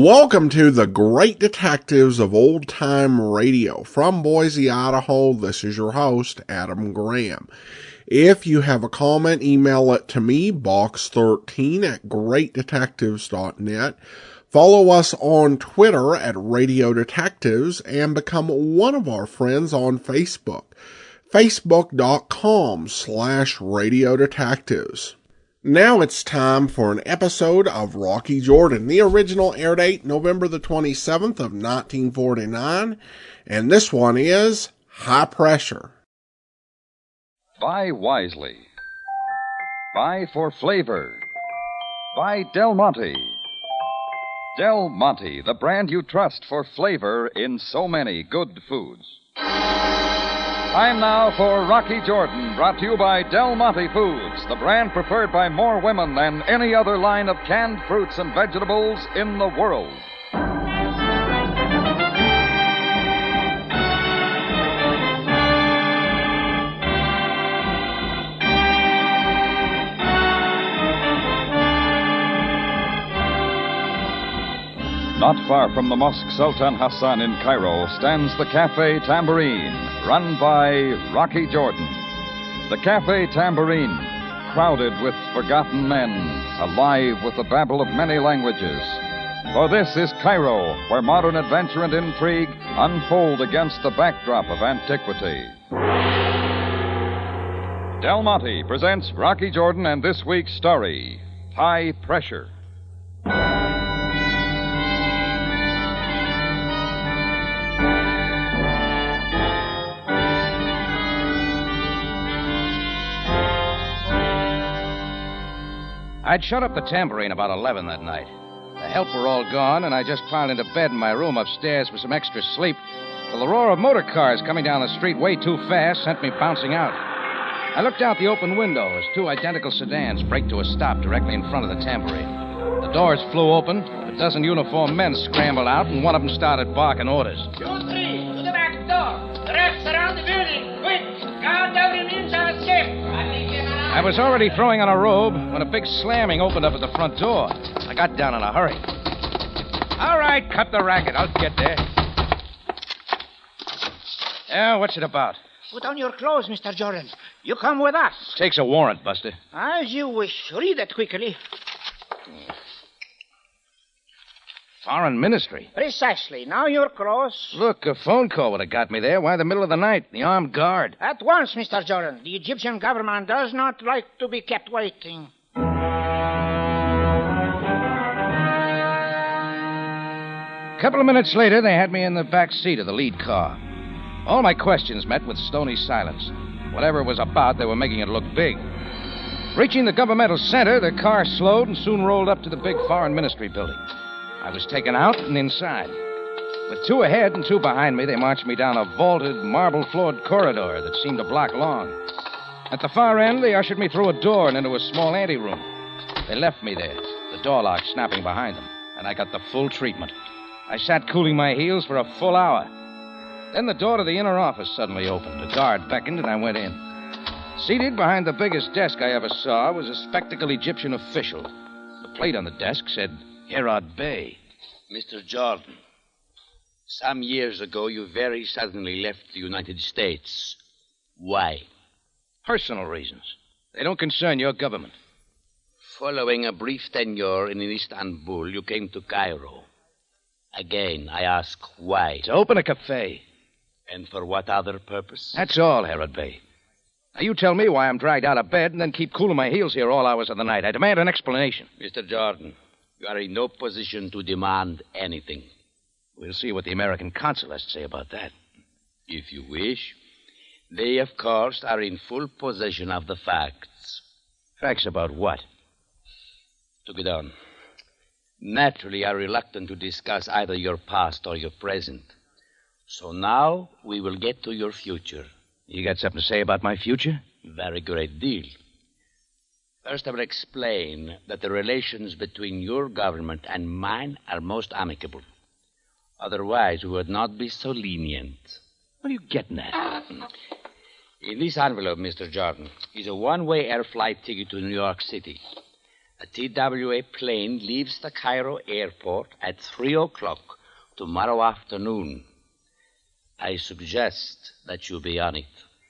Welcome to the Great Detectives of Old Time Radio. From Boise, Idaho, this is your host, Adam Graham. If you have a comment, email it to me, box13@greatdetectives.net. Follow us on Twitter at Radio Detectives and become one of our friends on Facebook. Facebook.com/Radio Detectives. Now it's time for an episode of Rocky Jordan. The original air date, November the 27th of 1949, and this one is High Pressure. Buy wisely. Buy for flavor. Buy Del Monte. Del Monte, the brand you trust for flavor in so many good foods. Time now for Rocky Jordan, brought to you by Del Monte Foods, the brand preferred by more women than any other line of canned fruits and vegetables in the world. Not far from the Mosque Sultan Hassan in Cairo stands the Cafe Tambourine, run by Rocky Jordan. The Cafe Tambourine, crowded with forgotten men, alive with the babble of many languages. For this is Cairo, where modern adventure and intrigue unfold against the backdrop of antiquity. Del Monte presents Rocky Jordan and this week's story, High Pressure. I'd shut up the Tambourine about 11 that night. The help were all gone, and I just piled into bed in my room upstairs for some extra sleep till the roar of motor cars coming down the street way too fast sent me bouncing out. I looked out the open window as two identical sedans braked to a stop directly in front of the Tambourine. The doors flew open, a dozen uniformed men scrambled out, and one of them started barking orders. 2, 3, to the back door. The rest surround the building. Quick! Guard every means of escape. I was already throwing on a robe when a big slamming opened up at the front door. I got down in a hurry. All right, cut the racket. I'll get there. Yeah, what's it about? Put on your clothes, Mr. Jordan. You come with us. Takes a warrant, Buster. As you wish. Read it quickly. Foreign Ministry. Precisely. Now you're close. Look, a phone call would have got me there. Why the middle of the night? The armed guard. At once, Mr. Jordan. The Egyptian government does not like to be kept waiting. A couple of minutes later, they had me in the back seat of the lead car. All my questions met with stony silence. Whatever it was about, they were making it look big. Reaching the governmental center, the car slowed and soon rolled up to the big Foreign Ministry building. I was taken out and inside. With two ahead and two behind me, they marched me down a vaulted, marble-floored corridor that seemed a block long. At the far end, they ushered me through a door and into a small anteroom. They left me there, the door lock snapping behind them, and I got the full treatment. I sat cooling my heels for a full hour. Then the door to the inner office suddenly opened. A guard beckoned, and I went in. Seated behind the biggest desk I ever saw was a spectacled Egyptian official. The plate on the desk said, Herod Bey. Mr. Jordan, some years ago you very suddenly left the United States. Why? Personal reasons. They don't concern your government. Following a brief tenure in Istanbul, you came to Cairo. Again, I ask why. To open a cafe. And for what other purpose? That's all, Herod Bey. Now you tell me why I'm dragged out of bed and then keep cooling my heels here all hours of the night. I demand an explanation. Mr. Jordan, you are in no position to demand anything. We'll see what the American consul has to say about that. If you wish. They, of course, are in full possession of the facts. Facts about what? To get on. Naturally, you are reluctant to discuss either your past or your present. So now we will get to your future. You got something to say about my future? Very great deal. First, I will explain that the relations between your government and mine are most amicable. Otherwise, we would not be so lenient. What are you getting at? In this envelope, Mr. Jordan, is a one-way air flight ticket to New York City. A TWA plane leaves the Cairo airport at 3 o'clock tomorrow afternoon. I suggest that you be on it.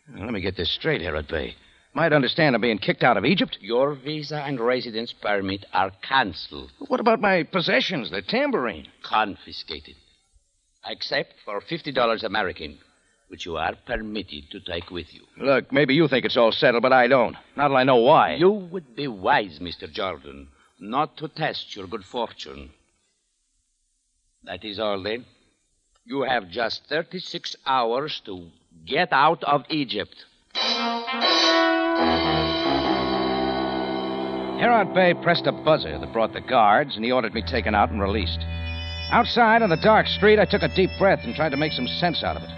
Now, let me get this straight, Herod Bey. Might understand I'm being kicked out of Egypt. Your visa and residence permit are canceled. What about my possessions, the tambourine? Confiscated. Except for $50 American, which you are permitted to take with you. Look, maybe you think it's all settled, but I don't. Not till I know why. You would be wise, Mr. Jordan, not to test your good fortune. That is all, then. You have just 36 hours to get out of Egypt. Herod Bey pressed a buzzer that brought the guards, and he ordered me taken out and released. Outside on the dark street, I took a deep breath and tried to make some sense out of it.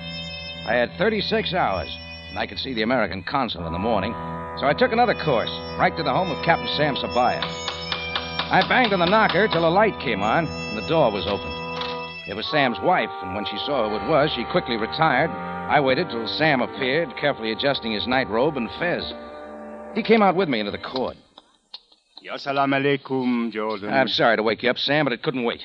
I had 36 hours, and I could see the American consul in the morning, so I took another course, right to the home of Captain Sam Sabaya. I banged on the knocker till a light came on, and the door was opened. It was Sam's wife, and when she saw who it was, she quickly retired. I waited till Sam appeared, carefully adjusting his night robe and fez. He came out with me into the court. Assalamu alaikum, Jordan. I'm sorry to wake you up, Sam, but it couldn't wait.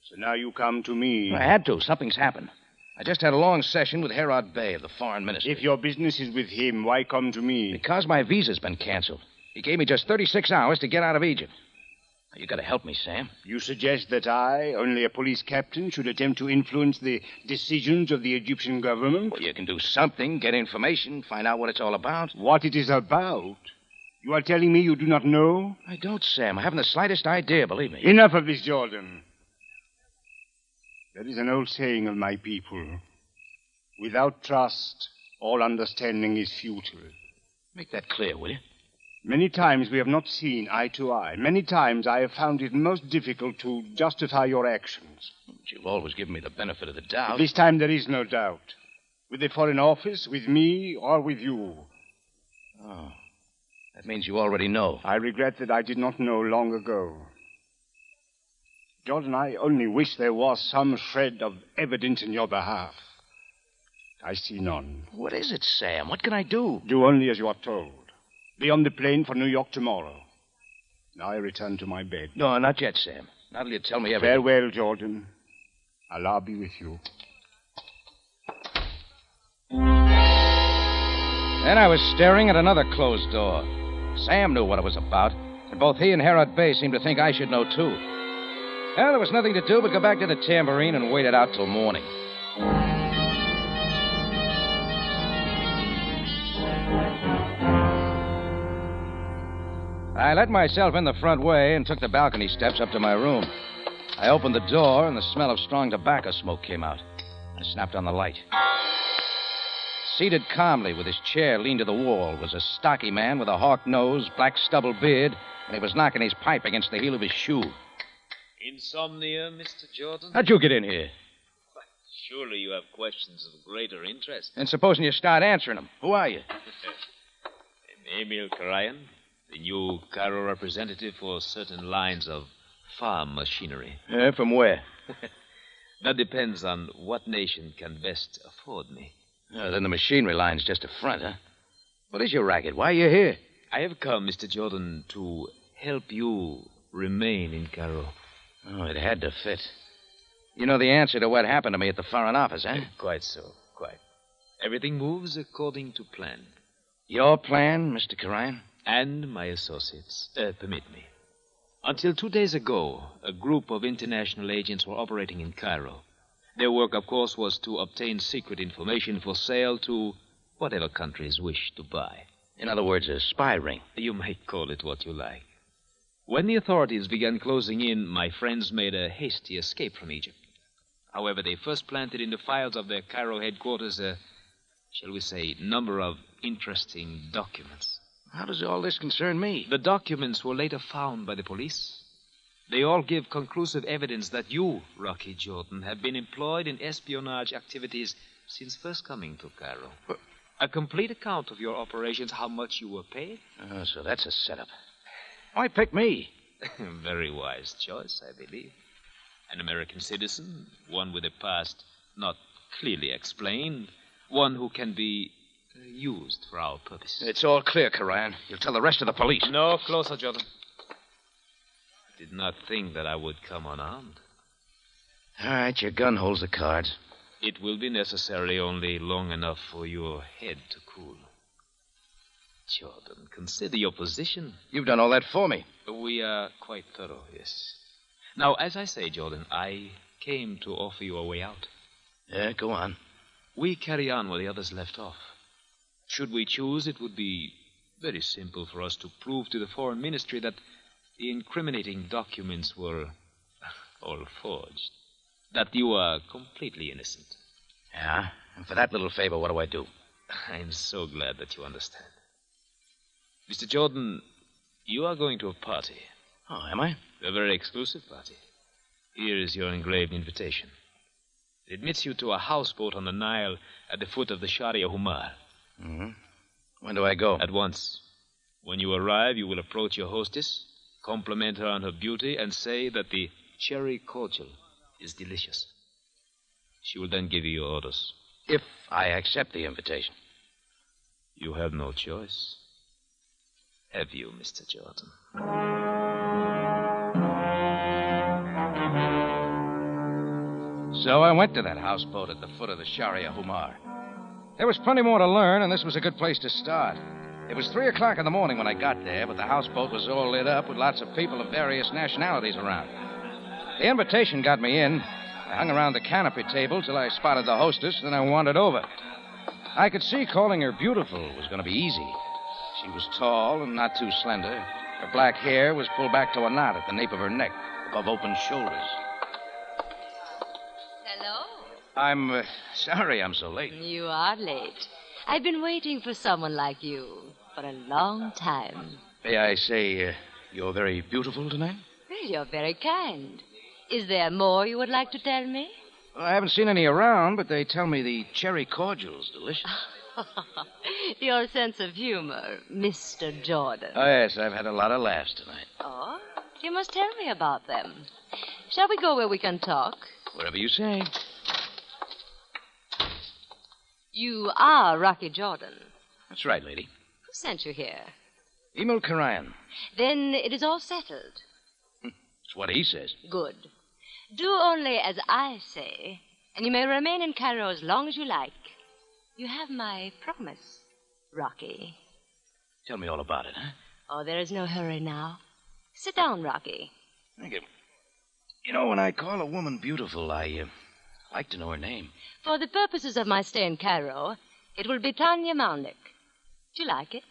So now you come to me. I had to. Something's happened. I just had a long session with Herod Bey of the Foreign Ministry. If your business is with him, why come to me? Because my visa's been canceled. He gave me just 36 hours to get out of Egypt. You gotta help me, Sam. You suggest that I, only a police captain, should attempt to influence the decisions of the Egyptian government? Well, you can do something, get information, find out what it's all about. What it is about? You are telling me you do not know? I don't, Sam. I haven't the slightest idea, believe me. Enough of this, Jordan. There is an old saying of my people. Without trust, all understanding is futile. Make that clear, will you? Many times we have not seen eye to eye. Many times I have found it most difficult to justify your actions. But you've always given me the benefit of the doubt. This time there is no doubt. With the Foreign Office, with me, or with you. Oh. That means you already know. I regret that I did not know long ago. Jordan, I only wish there was some shred of evidence in your behalf. I see none. What is it, Sam? What can I do? Do only as you are told. Be on the plane for New York tomorrow. Now I return to my bed. No, not yet, Sam. Not till you tell me everything. Farewell, Jordan. Allah be with you. Then I was staring at another closed door. Sam knew what it was about, and both he and Herod Bey seemed to think I should know, too. Well, there was nothing to do but go back to the tambourine and wait it out till morning. I let myself in the front way and took the balcony steps up to my room. I opened the door, and the smell of strong tobacco smoke came out. I snapped on the light. Seated calmly with his chair leaned to the wall was a stocky man with a hawk nose, black stubble beard, and he was knocking his pipe against the heel of his shoe. Insomnia, Mr. Jordan? How'd you get in here? Surely you have questions of greater interest. And supposing you start answering them. Who are you? I'm Emil Karayan, the new Cairo representative for certain lines of farm machinery. From where? That depends on what nation can best afford me. Then the machinery line's just a front, huh? What is your racket? Why are you here? I have come, Mr. Jordan, to help you remain in Cairo. Oh, it had to fit. You know the answer to what happened to me at the Foreign Office, huh? Quite so, quite. Everything moves according to plan. Your plan, Mr. Karayan? And my associates. Permit me. Until 2 days ago, a group of international agents were operating in Cairo. Their work, of course, was to obtain secret information for sale to whatever countries wish to buy. In other words, a spy ring. You might call it what you like. When the authorities began closing in, my friends made a hasty escape from Egypt. However, they first planted in the files of their Cairo headquarters a, shall we say, number of interesting documents. How does all this concern me? The documents were later found by the police. They all give conclusive evidence that you, Rocky Jordan, have been employed in espionage activities since first coming to Cairo. A complete account of your operations, how much you were paid. Oh, so that's a setup. Why pick me? Very wise choice, I believe. An American citizen, one with a past not clearly explained, one who can be used for our purposes. It's all clear, Karayan. You'll tell the rest of the police. No, closer, Jordan. did not think that I would come unarmed. All right, your gun holds the cards. It will be necessary only long enough for your head to cool. Jordan, consider your position. You've done all that for me. We are quite thorough, yes. Now, as I say, Jordan, I came to offer you a way out. Yeah, go on. We carry on where the others left off. Should we choose, it would be very simple for us to prove to the Foreign Ministry that the incriminating documents were all forged. That you are completely innocent. Yeah? And for that little favor, what do I do? I'm so glad that you understand. Mr. Jordan, you are going to a party. Oh, am I? A very exclusive party. Here is your engraved invitation. It admits you to a houseboat on the Nile at the foot of the Sharia Humar. Mm-hmm. When do I go? At once. When you arrive, you will approach your hostess, compliment her on her beauty, and say that the cherry cordial is delicious. She will then give you your orders. If I accept the invitation. You have no choice. Have you, Mr. Jordan? So I went to that houseboat at the foot of the Sharia Humar. There was plenty more to learn, and this was a good place to start. It was 3 o'clock in the morning when I got there, but the houseboat was all lit up with lots of people of various nationalities around. The invitation got me in. I hung around the canopy table till I spotted the hostess, then I wandered over. I could see calling her beautiful was going to be easy. She was tall and not too slender. Her black hair was pulled back to a knot at the nape of her neck, above open shoulders. Hello. I'm sorry I'm so late. You are late. I've been waiting for someone like you for a long time. May I say you're very beautiful tonight? Well, you're very kind. Is there more you would like to tell me? Well, I haven't seen any around, but they tell me the cherry cordial's delicious. Your sense of humor, Mr. Jordan. Oh, yes, I've had a lot of laughs tonight. Oh? You must tell me about them. Shall we go where we can talk? Whatever you say. You are Rocky Jordan. That's right, lady. Who sent you here? Emil Karayan. Then it is all settled. It's what he says. Good. Do only as I say, and you may remain in Cairo as long as you like. You have my promise, Rocky. Tell me all about it, huh? Oh, there is no hurry now. Sit down, Rocky. Thank you. You know, when I call a woman beautiful, I like to know her name. For the purposes of my stay in Cairo, it will be Tanya Malnik. Do you like it?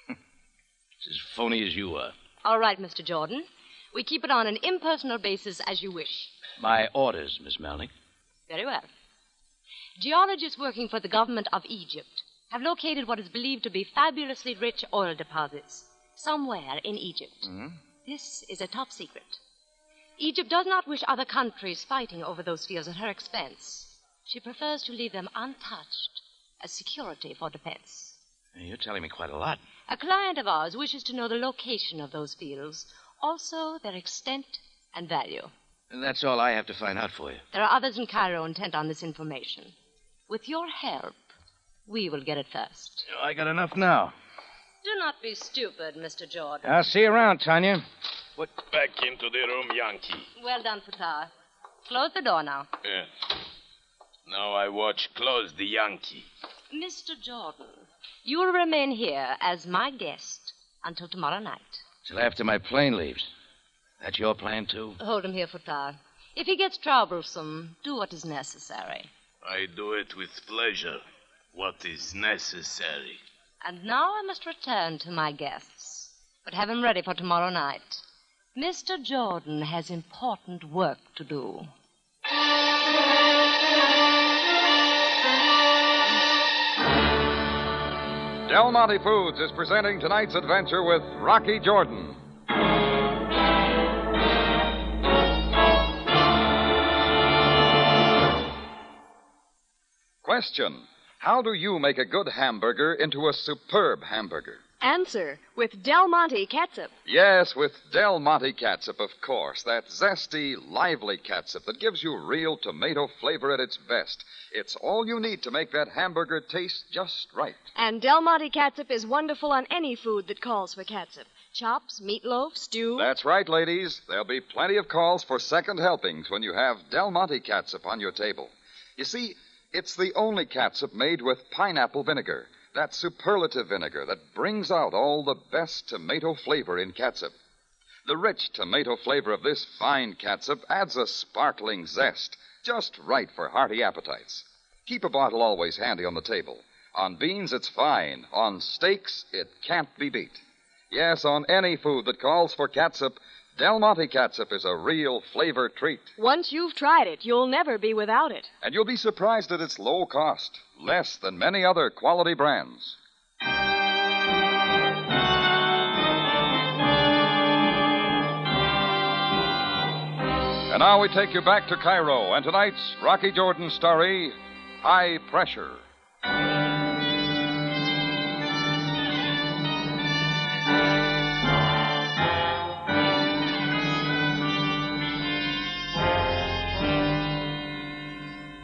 It's as phony as you are. All right, Mr. Jordan. We keep it on an impersonal basis as you wish. My orders, Miss Malnik. Very well. Geologists working for the government of Egypt have located what is believed to be fabulously rich oil deposits somewhere in Egypt. Mm-hmm. This is a top secret. Egypt does not wish other countries fighting over those fields at her expense. She prefers to leave them untouched as security for defense. You're telling me quite a lot. A client of ours wishes to know the location of those fields, also their extent and value. And that's all I have to find out for you. There are others in Cairo intent on this information. With your help, we will get it first. I got enough now. Do not be stupid, Mr. Jordan. I'll see you around, Tanya. What? Back into the room, Yankee. Well done, Fatah. Close the door now. Yeah. Now I watch close the Yankee. Mr. Jordan, you will remain here as my guest until tomorrow night. Till after my plane leaves. That's your plan, too? Hold him here, Fatah. If he gets troublesome, do what is necessary. I do it with pleasure. What is necessary? And now I must return to my guests, but have him ready for tomorrow night. Mr. Jordan has important work to do. Del Monte Foods is presenting tonight's adventure with Rocky Jordan. Question: how do you make a good hamburger into a superb hamburger? Answer: with Del Monte catsup. Yes, with Del Monte catsup, of course. That zesty, lively catsup that gives you real tomato flavor at its best. It's all you need to make that hamburger taste just right. And Del Monte catsup is wonderful on any food that calls for catsup. Chops, meatloaf, stew. That's right, ladies. There'll be plenty of calls for second helpings when you have Del Monte catsup on your table. You see, it's the only catsup made with pineapple vinegar, that superlative vinegar that brings out all the best tomato flavor in catsup. The rich tomato flavor of this fine catsup adds a sparkling zest, just right for hearty appetites. Keep a bottle always handy on the table. On beans, it's fine. On steaks, it can't be beat. Yes, on any food that calls for catsup, Del Monte catsup is a real flavor treat. Once you've tried it, you'll never be without it. And you'll be surprised at its low cost, less than many other quality brands. And now we take you back to Cairo and tonight's Rocky Jordan story, High Pressure.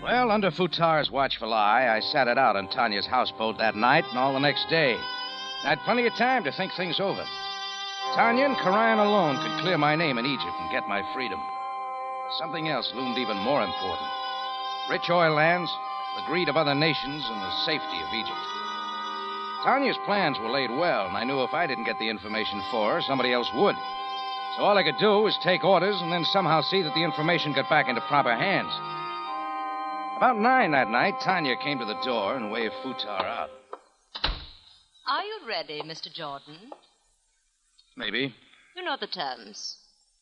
Well, under Futar's watchful eye, I sat it out on Tanya's houseboat that night and all the next day. I had plenty of time to think things over. Tanya and Karayan alone could clear my name in Egypt and get my freedom. Something else loomed even more important. Rich oil lands, the greed of other nations, and the safety of Egypt. Tanya's plans were laid well, and I knew if I didn't get the information for her, somebody else would. So all I could do was take orders and then somehow see that the information got back into proper hands. About 9 that night, Tanya came to the door and waved Futar out. Are you ready, Mr. Jordan? Maybe. You know the terms.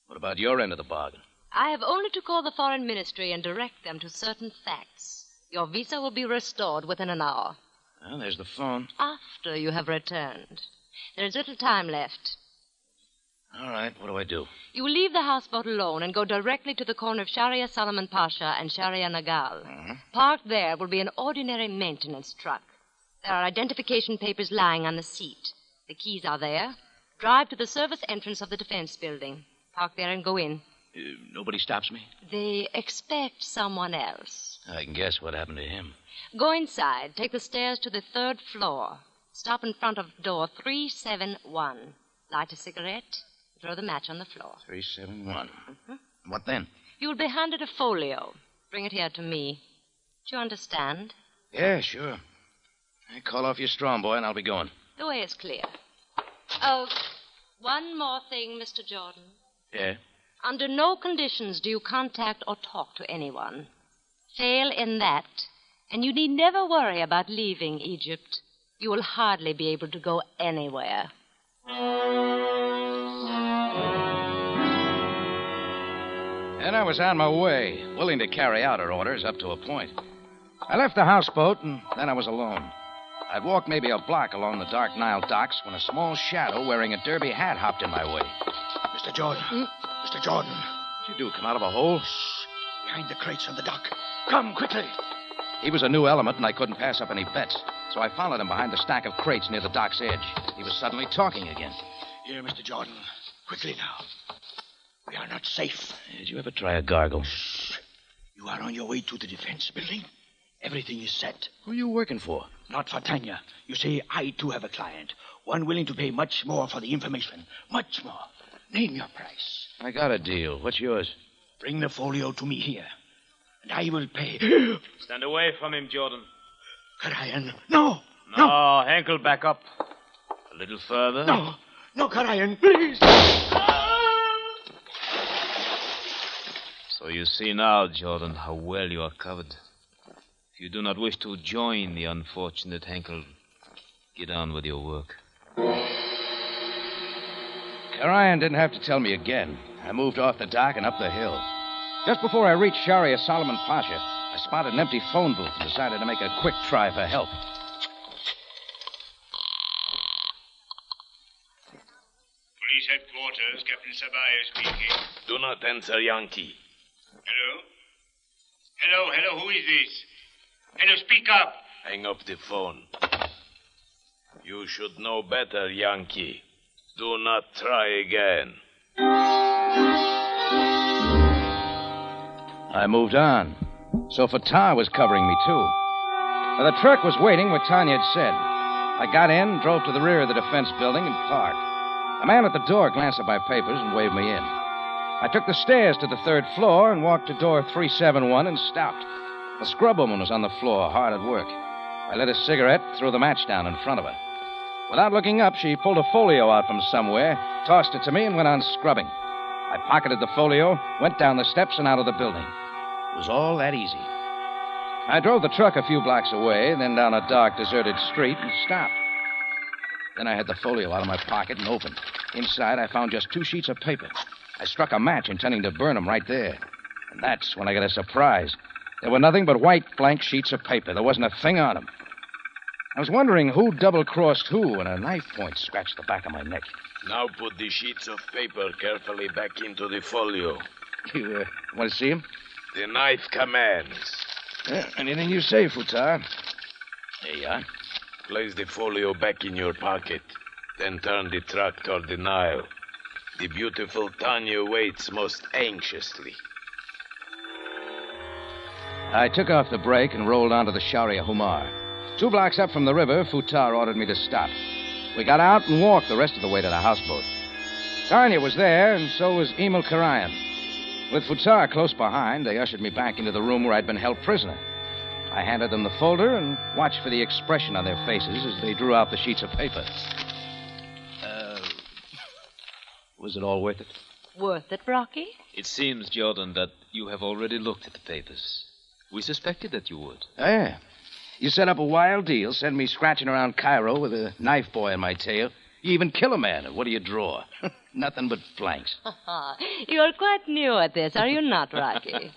What about your end of the bargain? I have only to call the foreign ministry and direct them to certain facts. Your visa will be restored within an hour. Well, there's the phone. After you have returned. There is little time left. All right, what do I do? You will leave the houseboat alone and go directly to the corner of Sharia Solomon Pasha and Sharia Nagal. Parked there will be an ordinary maintenance truck. There are identification papers lying on the seat. The keys are there. Drive to the service entrance of the defense building. Park there and go in. Nobody stops me? They expect someone else. I can guess what happened to him. Go inside. Take the stairs to the 3rd floor. Stop in front of door 371. Light a cigarette. Throw the match on the floor. 371. What then? You will be handed a folio. Bring it here to me. Do you understand? Yeah, sure. Hey, call off your strong boy and I'll be going. The way is clear. Oh, one more thing, Mr. Jordan. Yeah? Under no conditions do you contact or talk to anyone. Fail in that, and you need never worry about leaving Egypt. You will hardly be able to go anywhere. And I was on my way, willing to carry out her orders up to a point. I left the houseboat, and then I was alone. I'd walked maybe a block along the dark Nile docks when a small shadow wearing a derby hat hopped in my way. Mr. Jordan. Mr. Jordan. What'd you do, come out of a hole? Shh. Behind the crates on the dock. Come, quickly. He was a new element, and I couldn't pass up any bets. So I followed him behind the stack of crates near the dock's edge. He was suddenly talking again. Here, Mr. Jordan. Quickly now. We are not safe. Did you ever try a gargle? Shh. You are on your way to the defense building. Everything is set. Who are you working for? Not for Tanya. You see, I too have a client. One willing to pay much more for the information. Much more. Name your price. I got a deal. What's yours? Bring the folio to me here. And I will pay. Stand away from him, Jordan. Karayan. No. No, Henkel, back up. A little further. No. No, Karayan, please. So you see now, Jordan, how well you are covered. If you do not wish to join the unfortunate Henkel, get on with your work. Karayan didn't have to tell me again. I moved off the dock and up the hill. Just before I reached Sharia Solomon Pasha, I spotted an empty phone booth and decided to make a quick try for help. Police headquarters, Captain Sabayo speaking. Do not answer, Yankee. Hello, who is this? Hello, speak up. Hang up the phone. You should know better, Yankee. Do not try again. I moved on. So Fatah was covering me, too. Now, the truck was waiting where Tanya had said. I got in, drove to the rear of the defense building, and parked. A man at the door glanced at my papers and waved me in. I took the stairs to the 3rd floor and walked to door 371 and stopped. The scrub woman was on the floor, hard at work. I lit a cigarette, threw the match down in front of her. Without looking up, she pulled a folio out from somewhere, tossed it to me, and went on scrubbing. I pocketed the folio, went down the steps and out of the building. It was all that easy. I drove the truck a few blocks away, then down a dark, deserted street and stopped. Then I had the folio out of my pocket and opened. Inside, I found just 2 sheets of paper. I struck a match, intending to burn them right there. And that's when I got a surprise. There were nothing but white, blank sheets of paper. There wasn't a thing on them. I was wondering who double-crossed who when a knife point scratched the back of my neck. Now put the sheets of paper carefully back into the folio. You want to see him? The knife commands. Anything you say, Futar. There you are. Place the folio back in your pocket. Then turn the truck toward the Nile. The beautiful Tanya waits most anxiously. I took off the brake and rolled onto the Sharia Humar. 2 blocks up from the river, Futar ordered me to stop. We got out and walked the rest of the way to the houseboat. Tanya was there, and so was Emil Karayan. With Futar close behind, they ushered me back into the room where I'd been held prisoner. I handed them the folder and watched for the expression on their faces as they drew out the sheets of paper. Was it all worth it? Worth it, Rocky? It seems, Jordan, that you have already looked at the papers. We suspected that you would. Oh, yeah. You set up a wild deal, send me scratching around Cairo with a knife boy on my tail. You even kill a man, and what do you draw? Nothing but blanks. You're quite new at this, are you not, Rocky?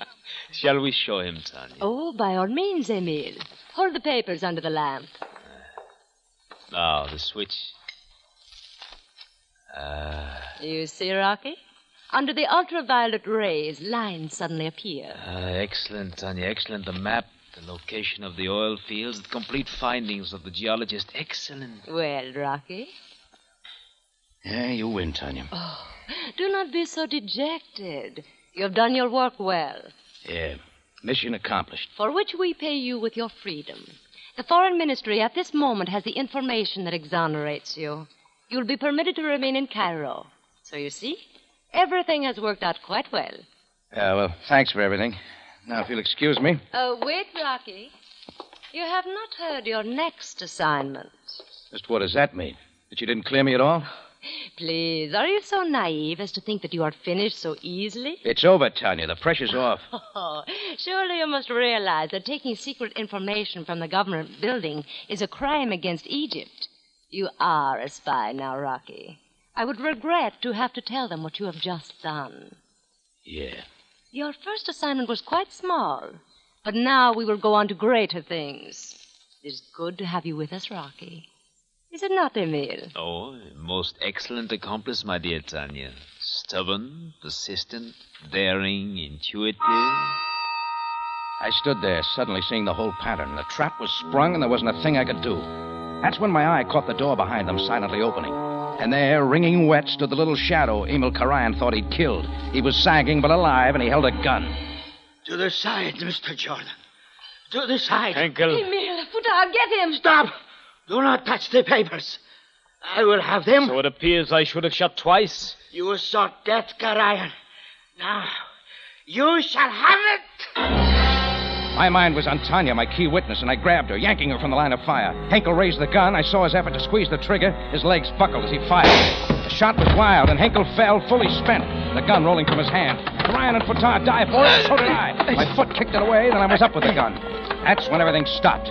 Shall we show him, Tanya? Oh, by all means, Emil. Hold the papers under the lamp. Now, the switch. You see, Rocky? Under the ultraviolet rays, lines suddenly appear. Excellent, Tanya, excellent. The map, the location of the oil fields, the complete findings of the geologist. Excellent. Well, Rocky? Yeah, you win, Tanya. Oh, do not be so dejected. You have done your work well. Yeah, mission accomplished. For which we pay you with your freedom. The Foreign Ministry at this moment has the information that exonerates you. You'll be permitted to remain in Cairo. So you see, everything has worked out quite well. Well, thanks for everything. Now, if you'll excuse me. Wait, Rocky. You have not heard your next assignment. Just what does that mean? That you didn't clear me at all? Please, are you so naive as to think that you are finished so easily? It's over, Tanya. The pressure's off. Oh, surely you must realize that taking secret information from the government building is a crime against Egypt. You are a spy now, Rocky. I would regret to have to tell them what you have just done. Yeah. Your first assignment was quite small, but now we will go on to greater things. It is good to have you with us, Rocky. Is it not, Emil? Oh, most excellent accomplice, my dear Tanya. Stubborn, persistent, daring, intuitive. I stood there, suddenly seeing the whole pattern. The trap was sprung, and there wasn't a thing I could do. That's when my eye caught the door behind them silently opening. And there, wringing wet, stood the little shadow Emil Karayan thought he'd killed. He was sagging but alive, and he held a gun. To the side, Mr. Jordan. To the side. Henkel. Emil, Futar, get him! Stop! Do not touch the papers. I will have them. So it appears I should have shot twice. You sought death, Karayan. Now, you shall have it. My mind was on Tanya, my key witness, and I grabbed her, yanking her from the line of fire. Henkel raised the gun. I saw his effort to squeeze the trigger. His legs buckled as he fired. The shot was wild, and Henkel fell, fully spent, the gun rolling from his hand. Ryan and Futar dived for it, so did I. My foot kicked it away, then I was up with the gun. That's when everything stopped.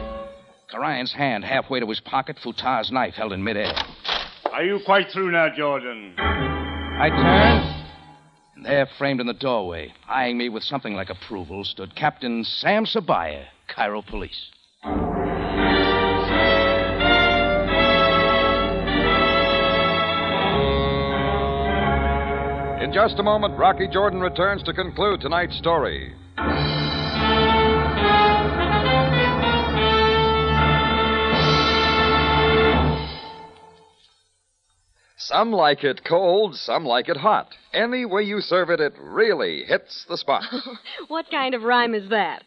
Karayan's hand halfway to his pocket, Futar's knife held in midair. Are you quite through now, Jordan? I turned, and there, framed in the doorway, eyeing me with something like approval, stood Captain Sam Sabaya, Cairo Police. In just a moment, Rocky Jordan returns to conclude tonight's story. Some like it cold, some like it hot. Any way you serve it, it really hits the spot. What kind of rhyme is that?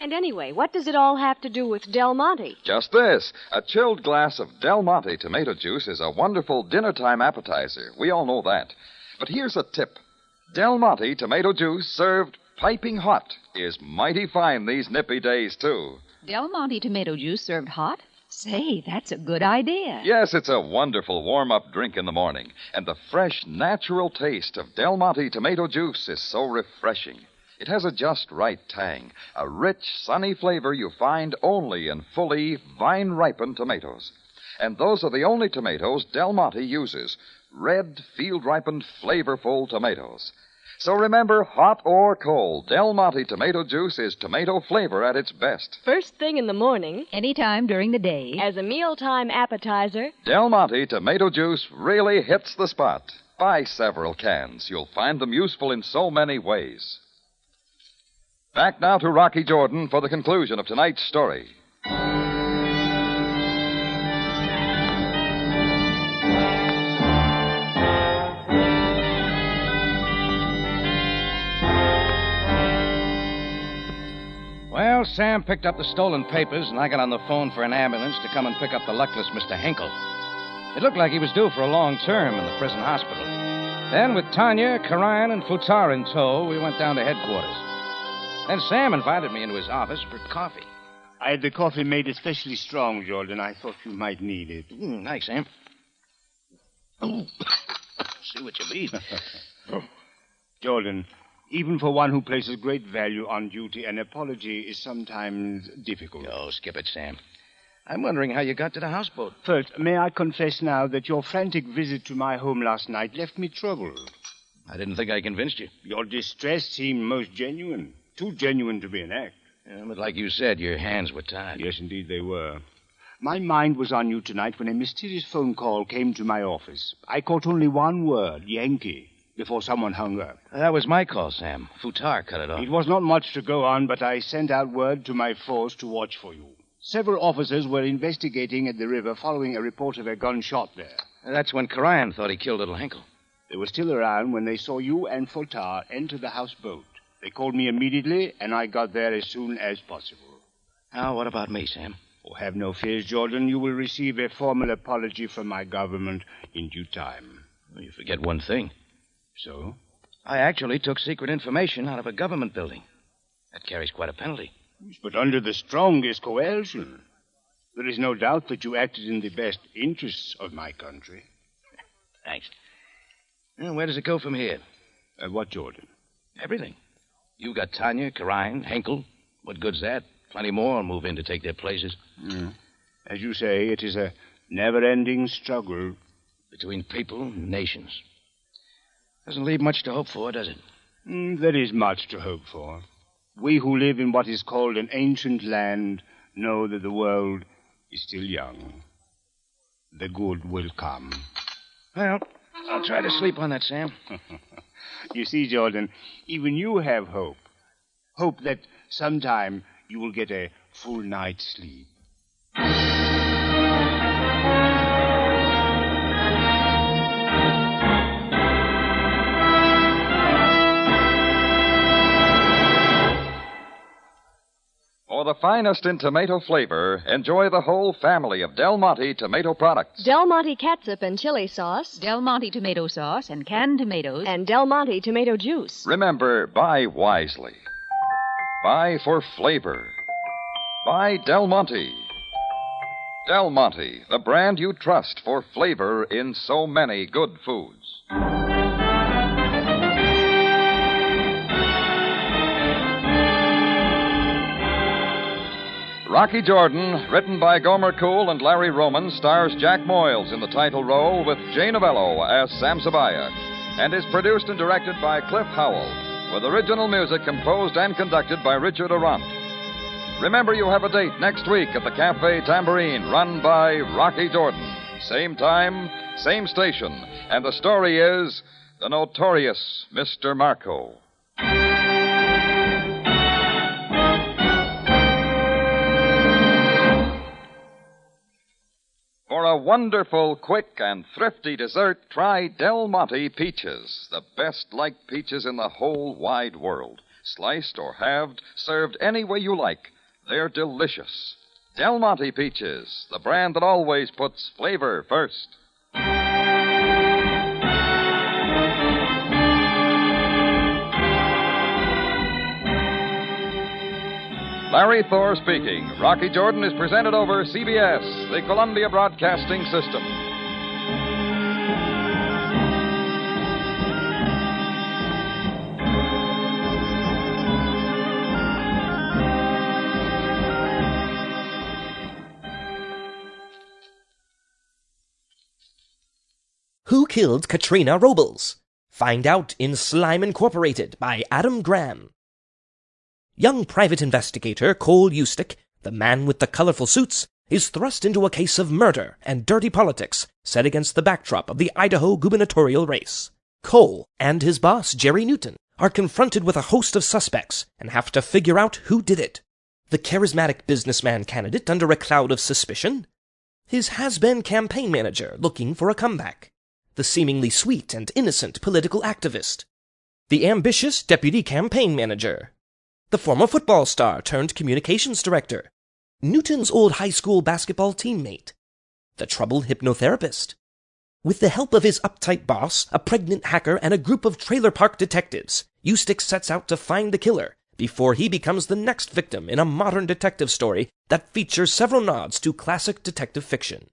And anyway, what does it all have to do with Del Monte? Just this. A chilled glass of Del Monte tomato juice is a wonderful dinner-time appetizer. We all know that. But here's a tip. Del Monte tomato juice served piping hot is mighty fine these nippy days, too. Del Monte tomato juice served hot? Say, that's a good idea. Yes, it's a wonderful warm-up drink in the morning. And the fresh, natural taste of Del Monte tomato juice is so refreshing. It has a just right tang, a rich, sunny flavor you find only in fully vine-ripened tomatoes. And those are the only tomatoes Del Monte uses. Red, field-ripened, flavorful tomatoes. So remember, hot or cold, Del Monte tomato juice is tomato flavor at its best. First thing in the morning. Anytime during the day. As a mealtime appetizer. Del Monte tomato juice really hits the spot. Buy several cans. You'll find them useful in so many ways. Back now to Rocky Jordan for the conclusion of tonight's story. Well, Sam picked up the stolen papers, and I got on the phone for an ambulance to come and pick up the luckless Mr. Hinkle. It looked like he was due for a long term in the prison hospital. Then, with Tanya, Karayan, and Futar in tow, we went down to headquarters. Then Sam invited me into his office for coffee. I had the coffee made especially strong, Jordan. I thought you might need it. Thanks, Sam. Oh, see what you mean. Jordan, even for one who places great value on duty, an apology is sometimes difficult. Oh, skip it, Sam. I'm wondering how you got to the houseboat. First, may I confess now that your frantic visit to my home last night left me troubled. I didn't think I convinced you. Your distress seemed most genuine. Too genuine to be an act. Yeah, but like you said, your hands were tied. Yes, indeed they were. My mind was on you tonight when a mysterious phone call came to my office. I caught only one word, Yankee, before someone hung up. That was my call, Sam. Futar cut it off. It was not much to go on, but I sent out word to my force to watch for you. Several officers were investigating at the river following a report of a gunshot there. That's when Karayan thought he killed little Hinkle. They were still around when they saw you and Futar enter the houseboat. They called me immediately, and I got there as soon as possible. Now, what about me, Sam? Oh, have no fears, Jordan. You will receive a formal apology from my government in due time. Well, you forget one thing. So? I actually took secret information out of a government building. That carries quite a penalty. Yes, but under the strongest coercion. There is no doubt that you acted in the best interests of my country. Thanks. Well, where does it go from here? What, Jordan? Everything. You got Tanya, Karayan, Hinkle. What good's that? Plenty more will move in to take their places. As you say, it is a never-ending struggle. Between people and nations. Doesn't leave much to hope for, does it? There is much to hope for. We who live in what is called an ancient land know that the world is still young. The good will come. Well, I'll try to sleep on that, Sam. You see, Jordan, even you have hope. Hope that sometime you will get a full night's sleep. For the finest in tomato flavor, enjoy the whole family of Del Monte tomato products. Del Monte catsup and chili sauce. Del Monte tomato sauce and canned tomatoes. And Del Monte tomato juice. Remember, buy wisely. Buy for flavor. Buy Del Monte. Del Monte, the brand you trust for flavor in so many good foods. Rocky Jordan, written by Gomer Cool and Larry Roman, stars Jack Moyles in the title role with Jay Novello as Sam Sabaya, and is produced and directed by Cliff Howell, with original music composed and conducted by Richard Arant. Remember, you have a date next week at the Cafe Tambourine, run by Rocky Jordan. Same time, same station, and the story is The Notorious Mr. Marco. For a wonderful, quick, and thrifty dessert, try Del Monte peaches, the best liked peaches in the whole wide world. Sliced or halved, served any way you like. They're delicious. Del Monte peaches, the brand that always puts flavor first. Larry Thor speaking. Rocky Jordan is presented over CBS, the Columbia Broadcasting System. Who Killed Katrina Robles? Find out in Slime Incorporated by Adam Graham. Young private investigator Cole Eustick, the man with the colorful suits, is thrust into a case of murder and dirty politics set against the backdrop of the Idaho gubernatorial race. Cole and his boss, Jerry Newton, are confronted with a host of suspects and have to figure out who did it. The charismatic businessman candidate under a cloud of suspicion? His has-been campaign manager looking for a comeback? The seemingly sweet and innocent political activist? The ambitious deputy campaign manager? The former football star turned communications director? Newton's old high school basketball teammate? The troubled hypnotherapist? With the help of his uptight boss, a pregnant hacker, and a group of trailer park detectives, Eustick sets out to find the killer before he becomes the next victim in a modern detective story that features several nods to classic detective fiction.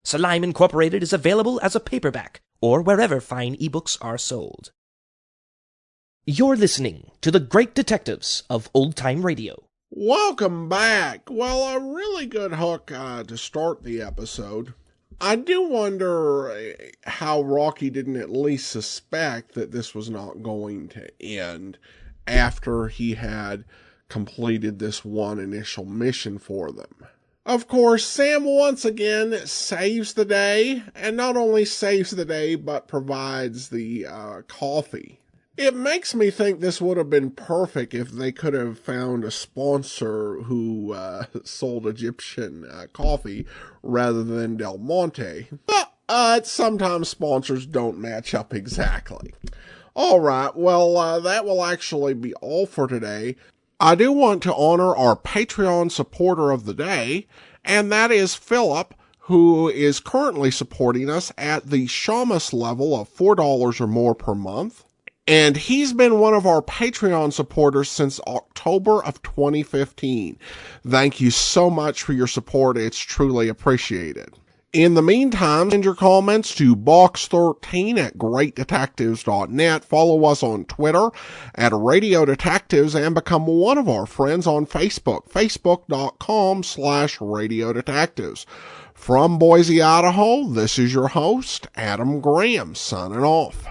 Slime Incorporated is available as a paperback or wherever fine ebooks are sold. You're listening to The Great Detectives of Old Time Radio. Welcome back. Well, a really good hook to start the episode. I do wonder how Rocky didn't at least suspect that this was not going to end after he had completed this one initial mission for them. Of course, Sam once again saves the day, and not only saves the day, but provides the coffee. It makes me think this would have been perfect if they could have found a sponsor who sold Egyptian coffee rather than Del Monte. But sometimes sponsors don't match up exactly. All right, well, that will actually be all for today. I do want to honor our Patreon supporter of the day, and that is Philip, who is currently supporting us at the Shamus level of $4 or more per month. And he's been one of our Patreon supporters since October of 2015. Thank you so much for your support. It's truly appreciated. In the meantime, send your comments to box13@greatdetectives.net. Follow us on Twitter at Radio Detectives and become one of our friends on Facebook, facebook.com/Radio Detectives. From Boise, Idaho, this is your host, Adam Graham, signing off.